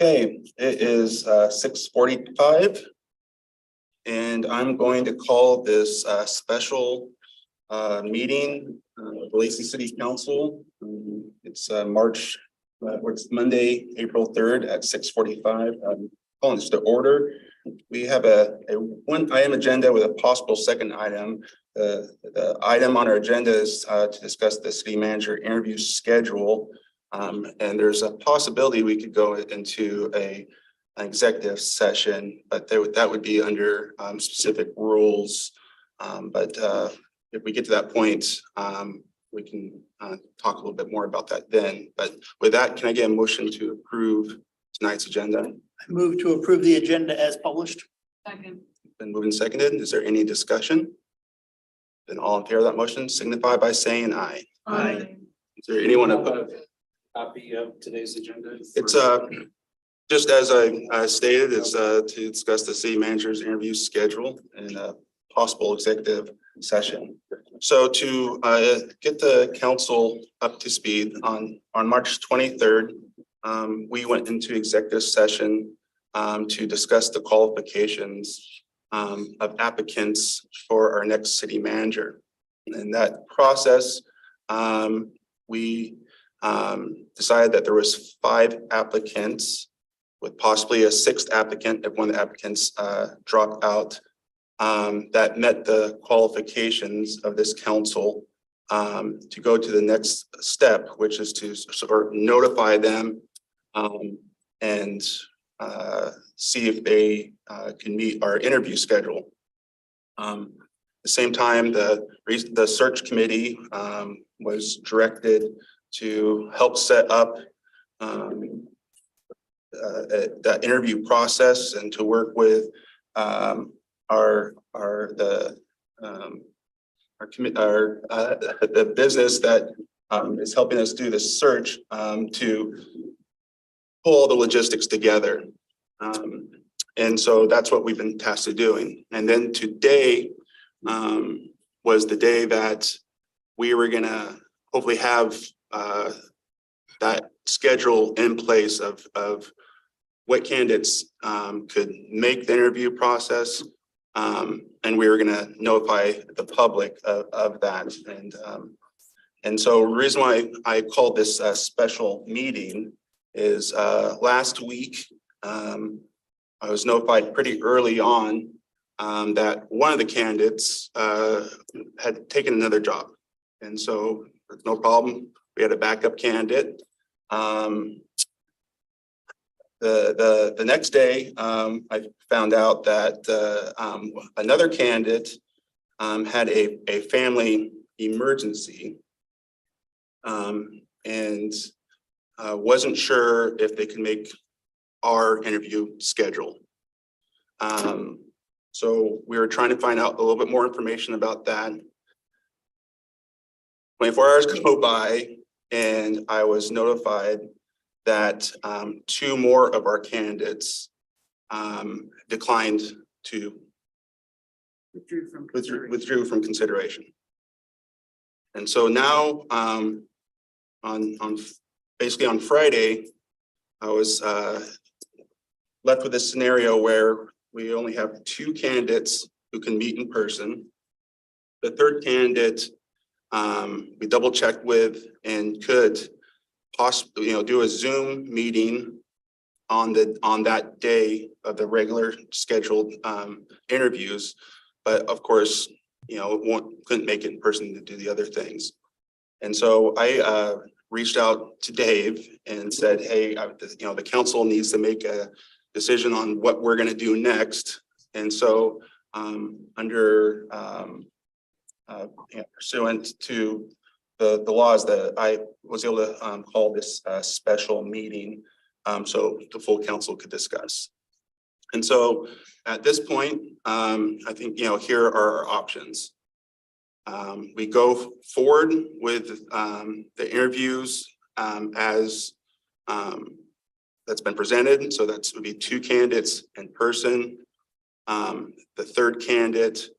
Okay, it is 6:45, and I'm going to call this special meeting of the Lacey City Council. It's it's Monday, April 3rd at 6:45. I'm calling this to order. We have a one item agenda with a possible second item. The item on our agenda is to discuss the city manager interview schedule. And there's a possibility we could go into an executive session, but that would be under specific rules. But if we get to that point, we can talk a little bit more about that then. But with that, can I get a motion to approve tonight's agenda? I move to approve the agenda as published. Second. Been moved and seconded. Is there any discussion? Then all in favor of that motion signify by saying aye. Aye. Is there anyone opposed? Copy of today's agenda? It's just as I stated, it's to discuss the city manager's interview schedule and a possible executive session. So to get the council up to speed, on March 23rd, we went into executive session to discuss the qualifications of applicants for our next city manager. In that process, we decided that there was 5 applicants with possibly a 6th applicant if one of the applicants dropped out that met the qualifications of this council to go to the next step, which is to sort of notify them and see if they can meet our interview schedule. At the same time, the search committee was directed to help set up that interview process and to work with the business that is helping us do this search to pull all the logistics together. And so that's what we've been tasked with doing. And then today was the day that we were gonna hopefully have that schedule in place of what candidates could make the interview process. And we were gonna notify the public of that. And so the reason why I called this a special meeting is last week, I was notified pretty early on that one of the candidates had taken another job. And so no problem. We had a backup candidate. The next day, I found out that another candidate had a family emergency and wasn't sure if they could make our interview schedule. So we were trying to find out a little bit more information about that. 24 hours go by and I was notified that 2 more of our candidates declined to withdrew from consideration. And so now basically on Friday, I was left with a scenario where we only have 2 candidates who can meet in person. The 3rd candidate we double checked with and could possibly, do a Zoom meeting on that day of the regular scheduled interviews, but of course, couldn't make it in person to do the other things. And so I reached out to Dave and said, hey, the council needs to make a decision on what we're going to do next. And so under pursuant to the laws, that I was able to call this special meeting so the full council could discuss. And so at this point, I think, here are our options. We go forward with the interviews as that's been presented. So that's would be 2 candidates in person. The 3rd candidate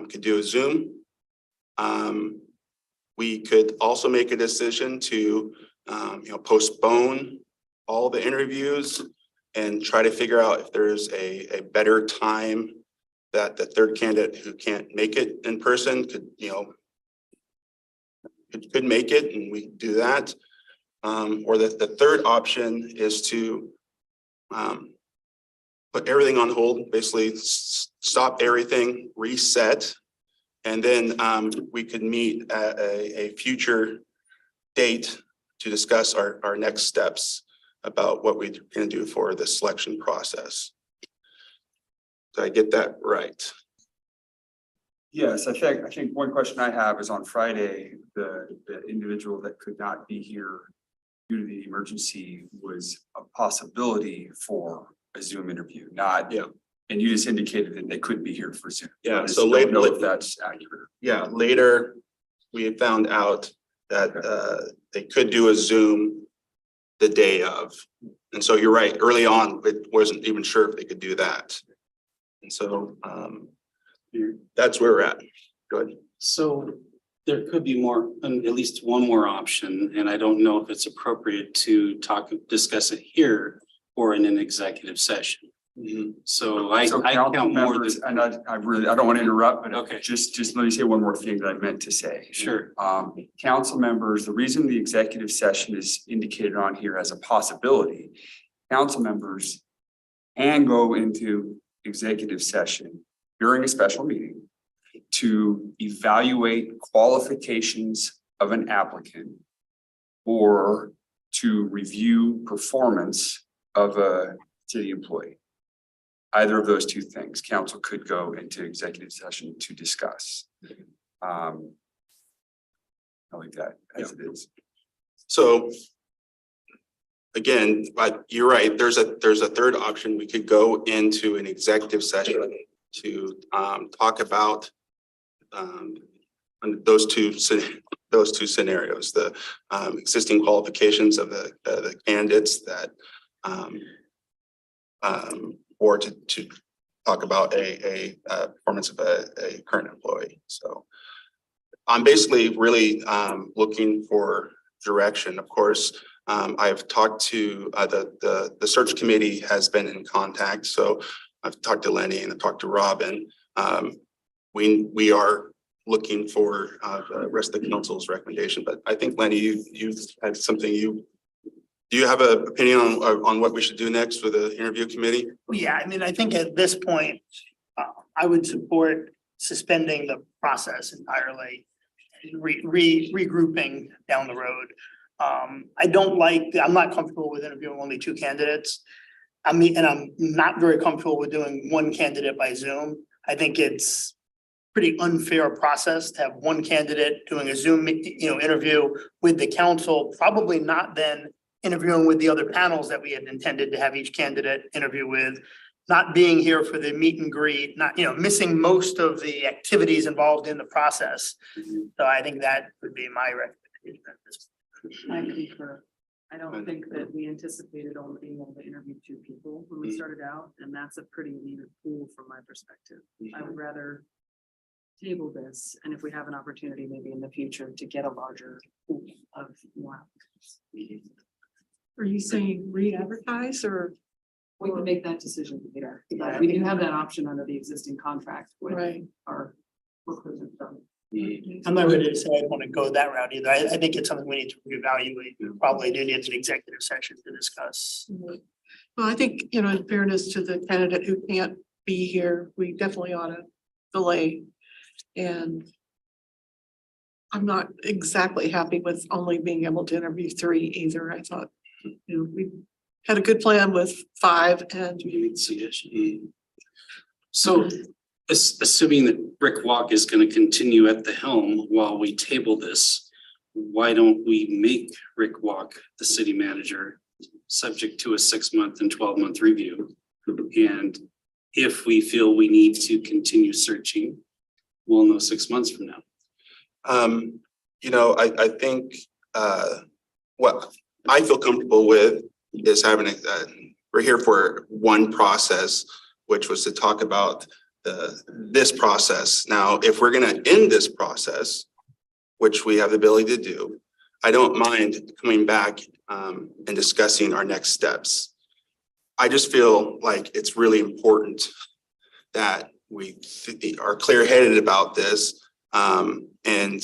could do a Zoom. We could also make a decision to postpone all the interviews and try to figure out if there's a better time that the third candidate who can't make it in person could, could make it, and we do that. Or the third option is to put everything on hold, basically stop everything, reset, and then we could meet at a future date to discuss our next steps about what we're going to do for the selection process. Did I get that right? Yes, I think one question I have is on Friday, the individual that could not be here due to the emergency was a possibility for a Zoom interview, not. Yeah. And you just indicated that they could be here for Zoom. Yeah, I just so don't know later- if that's accurate. Yeah, later we had found out that they could do a Zoom the day of. And so you're right, early on, it wasn't even sure if they could do that. And so that's where we're at. Good. So there could be more, at least one more option, and I don't know if it's appropriate to discuss it here or in an executive session. So I So count council more members, than, and I don't want to interrupt, but Okay. just let me say one more thing that I meant to say. sure, Council members, the reason the executive session is indicated on here as a possibility, council members can go into executive session during a special meeting to evaluate qualifications of an applicant or to review performance of a city employee. Either of those two things, council could go into executive session to discuss. I like that as it is. So again, but you're right, there's a third option. We could go into an executive session to talk about those two scenarios, the existing qualifications of the candidates that or to talk about a performance of a current employee. So I'm basically really looking for direction. Of course, I've talked to the search committee has been in contact. So I've talked to Lenny and I've talked to Robin. We are looking for the rest of the council's recommendation, but I think Lenny, you've had something do you have an opinion on what we should do next with the interview committee? Yeah, I mean, I think at this point, I would support suspending the process entirely, regrouping down the road. I'm not comfortable with interviewing only two candidates. And I'm not very comfortable with doing one candidate by Zoom. I think it's pretty unfair process to have one candidate doing a Zoom, interview with the council, probably not then interviewing with the other panels that we had intended to have each candidate interview with, not being here for the meet and greet, not, missing most of the activities involved in the process. So I think that would be my recommendation at this point. I concur. I don't think that we anticipated only being able to interview two people when we started out, and that's a pretty limited pool from my perspective. I would rather table this, and if we have an opportunity maybe in the future to get a larger pool of more applicants. Are you saying re-advertise or? We can make that decision later. We do have that option under the existing contract with Right. our recruitment firm. I'm not ready to say I want to go that route either. I think it's something we need to reevaluate. We probably do need an executive session to discuss. Well, I think, in fairness to the candidate who can't be here, we definitely ought to delay. And I'm not exactly happy with only being able to interview 3 either. I thought, we had a good plan with 5 and so assuming that Rick Walk is going to continue at the helm while we table this, why don't we make Rick Walk the city manager, subject to a 6-month and 12-month review? And if we feel we need to continue searching, we'll know 6 months from now. I think what I feel comfortable with is having we're here for one process, which was to talk about this process. Now, if we're going to end this process, which we have the ability to do, I don't mind coming back and discussing our next steps. I just feel like it's really important that we are clear-headed about this, and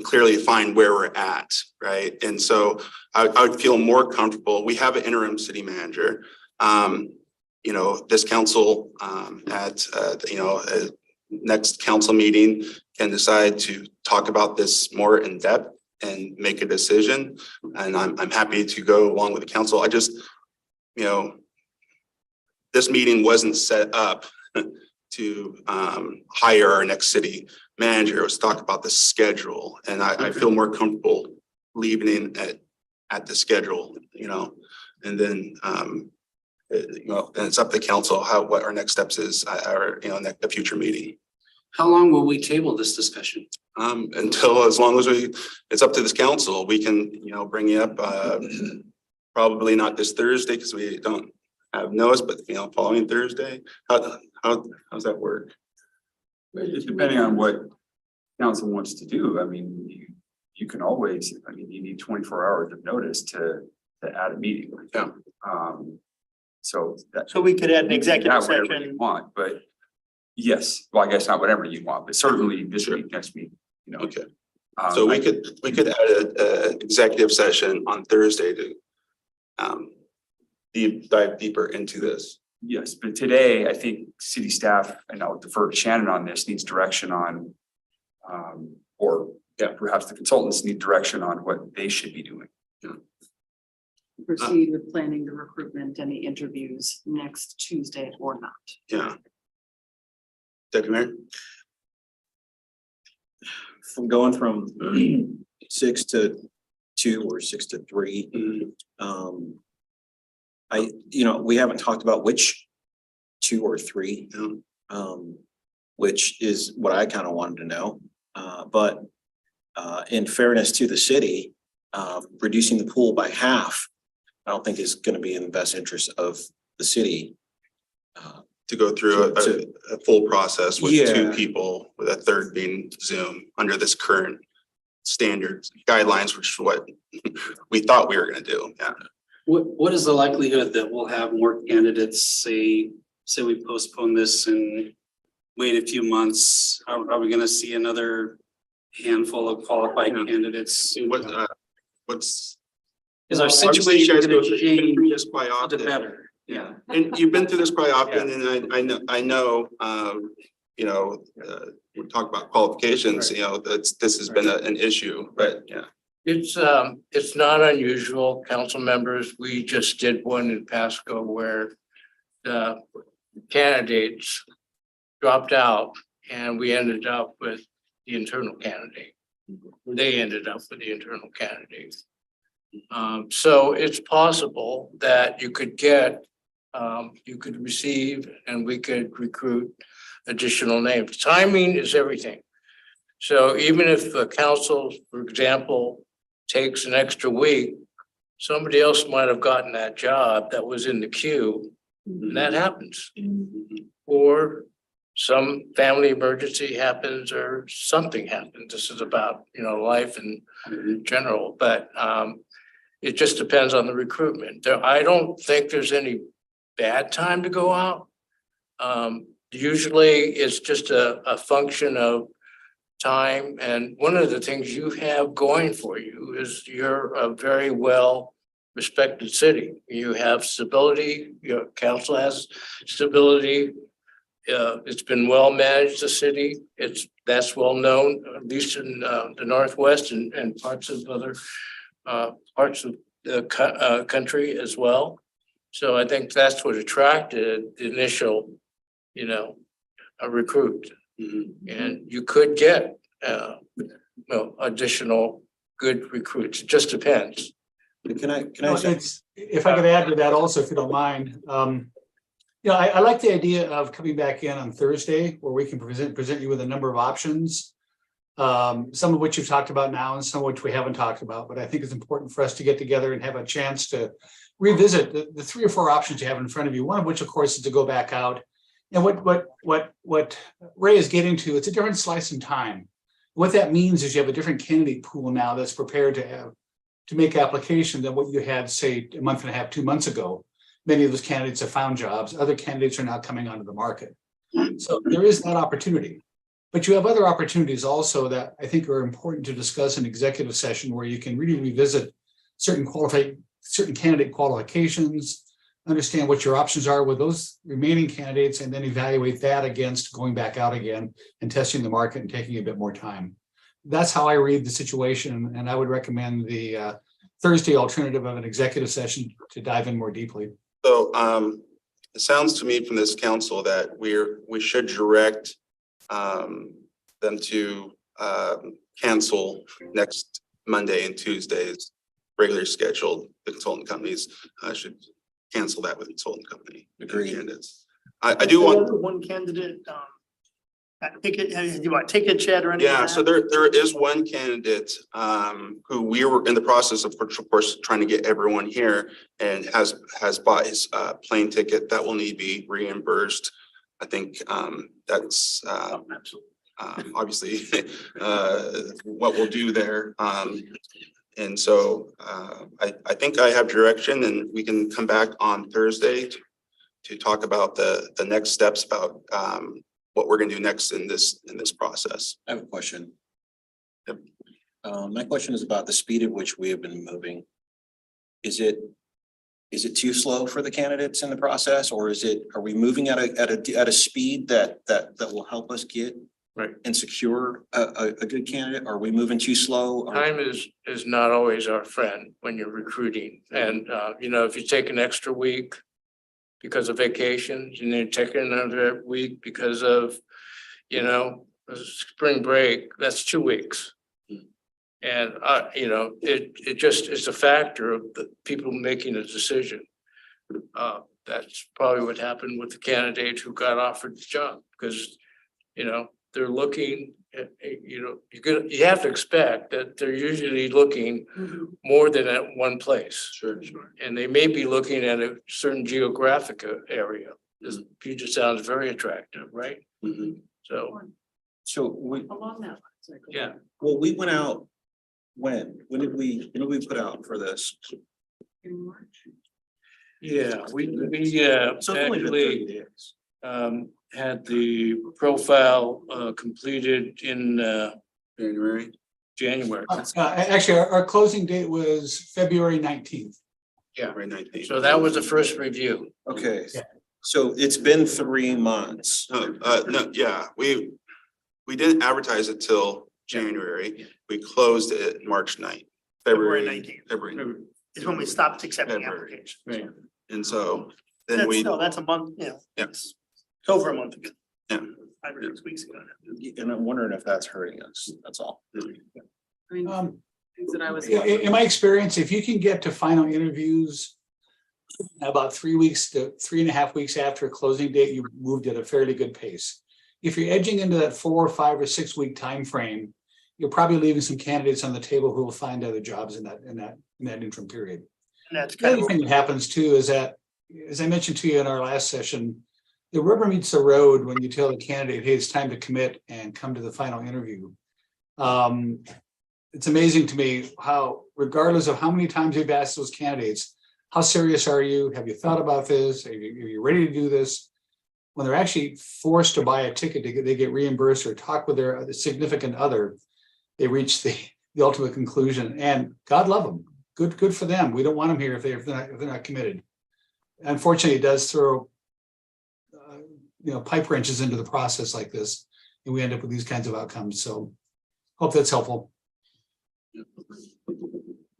clearly find where we're at, right? And so I would feel more comfortable. We have an interim city manager. You know, this council next council meeting can decide to talk about this more in depth and make a decision. And I'm happy to go along with the council. I just, you know, this meeting wasn't set up to hire our next city manager. It was talk about the schedule, and I feel more comfortable leaving it at the schedule, you know, and then you know, and it's up to council what our next steps is, or you know, a future meeting. How long will we table this discussion? Until, as long as it's up to this council, we can, you know, bring you up, probably not this Thursday because we don't have notice, but you know, following Thursday. How's that work? Depending on what council wants to do, I mean, you can always, I mean, you need 24 hours of notice to add a meeting. Yeah. So that. So we could add an executive Whatever you session. want, but yes, well, I guess not whatever you want, but certainly this week, next week, you know. Okay. So we could add a executive session on Thursday to dive deeper into this. Yes, but today, I think city staff, and I'll defer to Shannon on this, needs direction on, or yeah, perhaps the consultants need direction on what they should be doing. Proceed with planning the recruitment and the interviews next Tuesday or not. Yeah. Deputy Mayor? From going from 6 to 2 or 6 to 3. We haven't talked about which 2 or 3, which is what I kind of wanted to know. But in fairness to the city, reducing the pool by half, I don't think is going to be in the best interest of the city. To go through a full process with Yeah. 2 people, with a third being Zoom under this current standards guidelines, which is what we thought we were going to do. Yeah. What is the likelihood that we'll have more candidates, say we postpone this and wait a few months? Are we gonna see another handful of qualified candidates? What's Is our obviously situation you guys gonna go through change this quite for the often. better? Yeah, and you've been through this quite often, and I know, you know, we talk about qualifications, you know, this has been an issue, but yeah. It's not unusual, council members. We just did one in Pasco where the candidates dropped out and we ended up with the internal candidate. They ended up with the internal candidate. So it's possible that you could receive and we could recruit additional names. Timing is everything. So even if the council, for example, takes an extra week, somebody else might have gotten that job that was in the queue, and that happens. Or some family emergency happens or something happens. This is about, you know, life in general, but it just depends on the recruitment. I don't think there's any bad time to go out. Usually it's just a function of time. And one of the things you have going for you is you're a very well respected city. You have stability, your council has stability. It's been well managed, the city. That's well known, at least in the Northwest and parts of other parts of the country as well. So I think that's what attracted the initial, you know, a recruit. And you could get additional good recruits. It just depends. Can I If I could add to that also, if you don't mind. You know, I like the idea of coming back in on Thursday where we can present you with a number of options. Some of which you've talked about now and some of which we haven't talked about, but I think it's important for us to get together and have a chance to revisit the 3 or 4 options you have in front of you. One of which, of course, is to go back out. And what Ray is getting to, it's a different slice in time. What that means is you have a different candidate pool now that's prepared to make application than what you had, say, a month and a half, 2 months ago. Many of those candidates have found jobs. Other candidates are now coming onto the market. So there is that opportunity. But you have other opportunities also that I think are important to discuss in executive session where you can really revisit certain candidate qualifications, understand what your options are with those remaining candidates, and then evaluate that against going back out again and testing the market and taking a bit more time. That's how I read the situation, and I would recommend the Thursday alternative of an executive session to dive in more deeply. So it sounds to me from this council that we should direct them to cancel next Monday and Tuesdays regularly scheduled. The consultant companies should cancel that with the consultant company. Agreed. Candidates. I do want. One candidate, ticket, do you want ticket chat or anything? Yeah, so there is one candidate who we were in the process of course trying to get everyone here and has bought his plane ticket that will need to be reimbursed. I think that's obviously what we'll do there. And so I think I have direction, and we can come back on Thursday to talk about the next steps about what we're gonna do next in this process. I have a question. Yep. My question is about the speed at which we have been moving. Is it too slow for the candidates in the process, or are we moving at a speed that will help us get Right. and secure a good candidate? Are we moving too slow? Time is not always our friend when you're recruiting. And, if you take an extra week because of vacations, and then take another week because of, spring break, that's 2 weeks. And, it just is a factor of the people making a decision. That's probably what happened with the candidate who got offered the job, because, they're looking, you have to expect that they're usually looking more than at one place. Sure. And they may be looking at a certain geographic area. This Puget Sound is very attractive, right? Mhm. So, Along that line. Sorry, go yeah, ahead. Well, we went out when did we put out for this? In March. yeah, we So it's only been 30 actually days. had the profile completed in January. January. Actually, our closing date was February 19th. February 19th. So that was the first review. Okay, Yeah. so it's been 3 months. No, yeah, we didn't advertise it till January. We closed it March 9th, February February 19th. February. Is when we stopped accepting February. applications. Right. And so then we, That's a month, yes, it's over a month ago. yeah. 5 or 6 weeks ago. And I'm wondering if that's hurting us, that's all. I mean, things that I was. In my experience, if you can get to final interviews about 3 weeks to 3.5 weeks after a closing date, you moved at a fairly good pace. If you're edging into that 4, 5, or 6 week time frame, you're probably leaving some candidates on the table who will find other jobs in that interim period. And that's The kind other of, thing that happens too is that, as I mentioned to you in our last session, the rubber meets the road when you tell the candidate, hey, it's time to commit and come to the final interview. It's amazing to me how, regardless of how many times you've asked those candidates, how serious are you? Have you thought about this? Are you ready to do this? When they're actually forced to buy a ticket, they get reimbursed or talk with their significant other, they reach the ultimate conclusion. And God love them. Good for them. We don't want them here if they're not committed. Unfortunately, it does throw pipe wrenches into the process like this, and we end up with these kinds of outcomes. So hope that's helpful.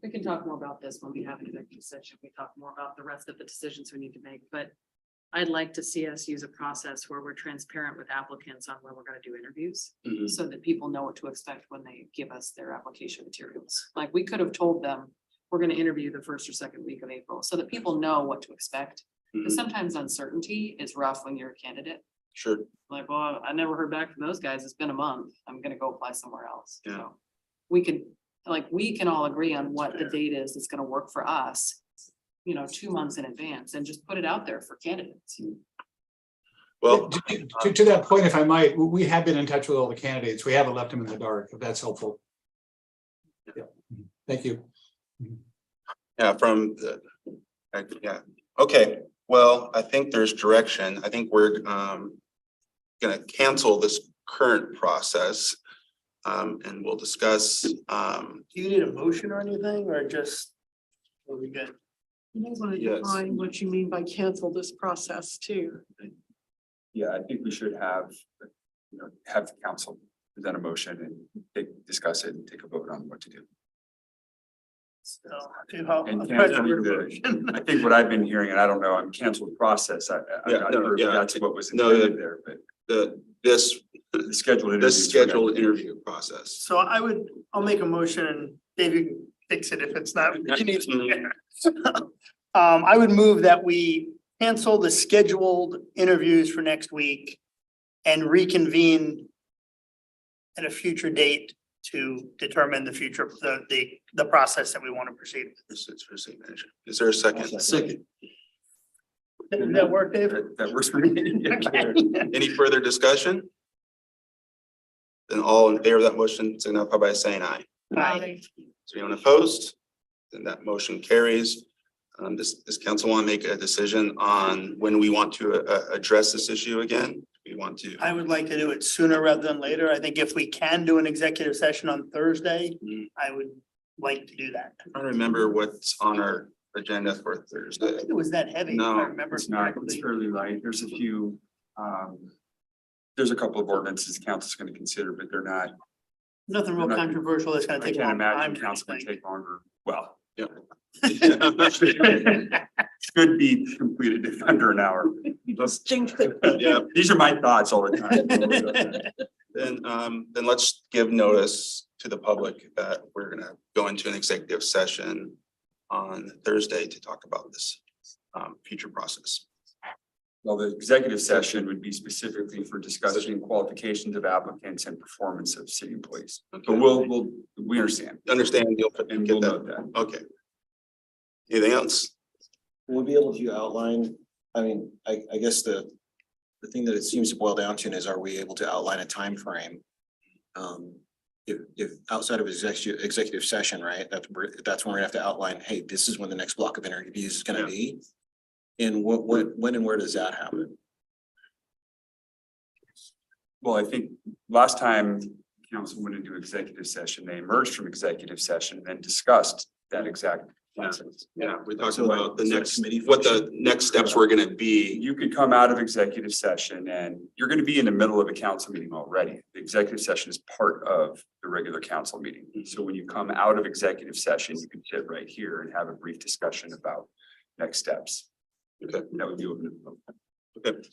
We can talk more about this when we have an executive session. We talk more about the rest of the decisions we need to make, but I'd like to see us use a process where we're transparent with applicants on where we're gonna do interviews. Mhm. So that people know what to expect when they give us their application materials. Like, we could have told them, we're gonna interview the first or second week of April, so that people know what to expect. Because Mhm. sometimes uncertainty is rough when you're a candidate. Sure. Like, well, I never heard back from those guys. It's been a month. I'm gonna go apply somewhere else. Yeah. So we can all agree on what the date is that's gonna work for us, 2 months in advance, and just put it out there for candidates. Well, To that point, if I might, we have been in touch with all the candidates. We haven't left them in the dark, if that's helpful. Yeah. Thank you. yeah, from the, Okay, well, I think there's direction. I think we're gonna cancel this current process. And we'll discuss, Do you need a motion or anything, or just? Are we good? You may want to Yes. define what you mean by cancel this process too. Yeah, I think we should have, have the council present a motion and discuss it and take a vote on what to do. So, do you have And a cancel preferred the- motion? I think what I've been hearing, and I don't know, I'm canceled process. I Yeah, not no, sure if yeah. that's what was No, intended there, but this the scheduled. this interviews for next scheduled week. interview process. So I'll make a motion and Dave, you can fix it if it's not. You need to. I would move that we cancel the scheduled interviews for next week and reconvene at a future date to determine the future, the process that we want to proceed with. This is for city manager. Is there a second? Second. Does that work, Dave? That works for me. Okay. Any further discussion? Then all in favor of that motion, signify by saying aye. Aye. Is there anyone opposed? Then that motion carries. Does council want to make a decision on when we want to address this issue again? We want to. I would like to do it sooner rather than later. I think if we can do an executive session on Thursday, I would like to do that. I don't remember what's on our agenda for I don't Thursday. think it was that heavy, if No, I remember It's not, it's correctly. fairly light. There's a few, there's a couple of ordinances the council's gonna consider, but they're not, Nothing real Nothing. controversial that's gonna I take a can't long time. imagine council would take longer. Well, Yeah. should be completed in under an hour. Yeah. These are my thoughts all the time. Then let's give notice to the public that we're gonna go into an executive session on Thursday to talk about this future process. Well, the executive session would be specifically for discussing qualifications of applicants and performance of city employees. But Okay. we understand Understand, you'll and get we'll note that. that. Okay. Anything else? We'll be able to outline, I mean, I guess the thing that it seems to boil down to is, are we able to outline a time frame? If outside of executive session, right, that's when we're gonna have to outline, hey, this is when the next block of interviews is gonna be. And when and where does that happen? Well, I think last time council went into executive session, they emerged from executive session and then discussed that exact process. Yeah, we talked So, about the so next, committee what the function? next steps were gonna be. You could come out of executive session and you're gonna be in the middle of a council meeting already. The executive session is part of the regular council meeting. So when you come out of executive session, you can sit right here and have a brief discussion about next steps. Okay. That would be open to the public. Okay.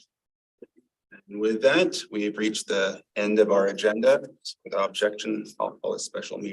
And with that, we have reached the end of our agenda. Without objection, I'll call a special meeting.